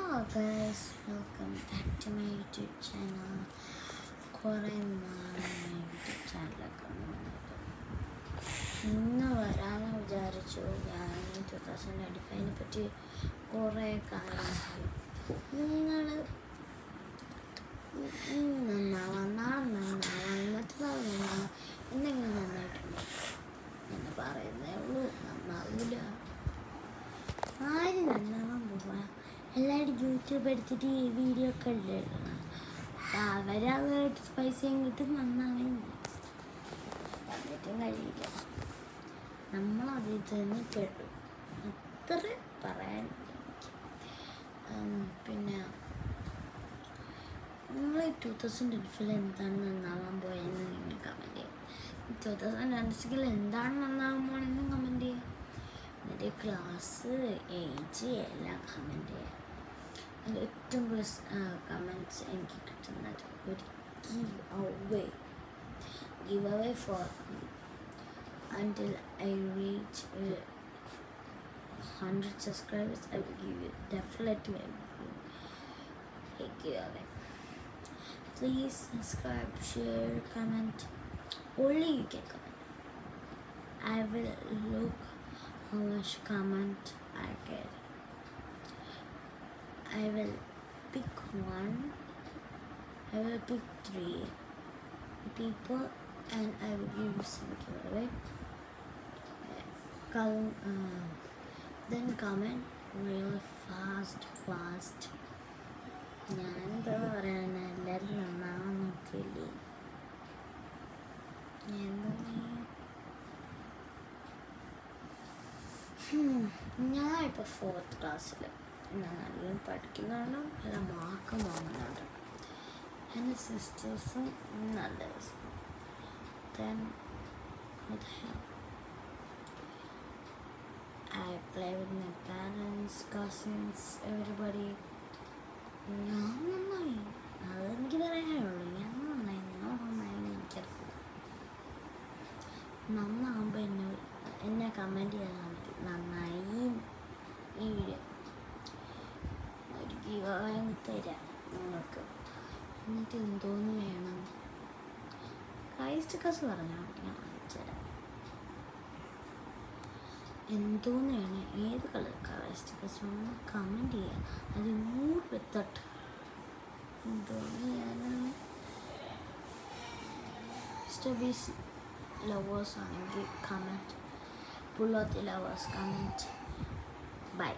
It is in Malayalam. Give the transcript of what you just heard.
Hello guys, welcome back to my YouTube channel. കുറേ യൂട്യൂബ് ചാനലൊക്കെ ഇന്ന് വരാമെന്ന് വിചാരിച്ചു. ഞാൻ 2025 പറ്റി കുറേ കാര്യങ്ങൾ നിങ്ങൾ നന്നാവാം, നാളെ നന്നാവാം, മറ്റന്നാൾ നന്നാവാം, എന്തെങ്കിലും നന്നായിട്ടുണ്ട് എന്ന് പറയുന്നേ ഉള്ളൂ. നന്നാവില്ല. ആര് നന്നാവാൻ പോവാ? എല്ലാവരും യൂട്യൂബ് എടുത്തിട്ട് ഈ വീഡിയോ ഒക്കെ ഇടണം. അവരത് പൈസയും കിട്ടും, നന്നാവുകയും എന്നിട്ടും കഴിയില്ല. നമ്മളതിൽ തന്നെ പെടും. അത്ര പറയാൻ. പിന്നെ നിങ്ങൾ 2025 എന്താണ് നന്നാവാൻ പോയെന്ന് നിങ്ങൾ കമൻറ്റ് ചെയ്യും. 2026 എന്താണ് നന്നാവാൻ പോണെന്ന് കമൻറ്റ് ചെയ്യും. എന്നിട്ട് ക്ലാസ്, ഏജ് എല്ലാം കമൻറ്റ് ചെയ്യാം. അതിൽ ഏറ്റവും കൂടുതൽ കമൻറ്റ്സ് എനിക്ക് കിട്ടുന്നത് ഒരു give away for until I reach 100 subscribers. I will give you, definitely I will give a giveaway. Please subscribe, share, comment. Only you can comment. I will look how much comment I get. I will pick one. I will pick 3 people and I will give you some giveaway. Then comment real fast. ഞാൻ എന്താ പറയാൻ, എല്ലാവരും നന്നാവാൻ നോക്കില്ലേ. ഞാൻ ഇപ്പോൾ 4th ക്ലാസ്സിൽ നല്ല പഠിക്കുന്നുണ്ട്, നല്ല മാർക്കും വാങ്ങുന്നുണ്ട്. എൻ്റെ സിസ്റ്റേഴ്സും നല്ല രസം. Then what the hell? I play with my parents, cousins, everybody. ഞാൻ നന്നായി, അതെനിക്ക് പറയാനുള്ളൂ. ഞാൻ നന്നായി, നിങ്ങൾ നന്നായി എനിക്കറിയില്ല. നന്നാകുമ്പോൾ എന്നെ കമൻറ്റ് ചെയ്താൽ മതി നന്നായി. ഈ വീഡിയോ ഒരു ഗിവവേ തരാം നിങ്ങൾക്ക്. എന്നിട്ട് എന്തോന്ന് വേണം? സ്റ്റിക്കേഴ്സ് പറഞ്ഞാൽ ഞാൻ വാങ്ങിച്ചു തരാം. എന്തോന്ന് വേണം, ഏത് കളർ സ്റ്റിക്കേഴ്സ് വേണം കമൻറ്റ് ചെയ്യാം. അത് 100 എന്തോന്ന് ചെയ്യാനാണ്. സ്റ്റബീസ് ലവേഴ്സ് ആണെങ്കിൽ കമൻറ്റ്, പുള്ളോത്തി ലവേഴ്സ് കമൻറ്റ്. ബൈ.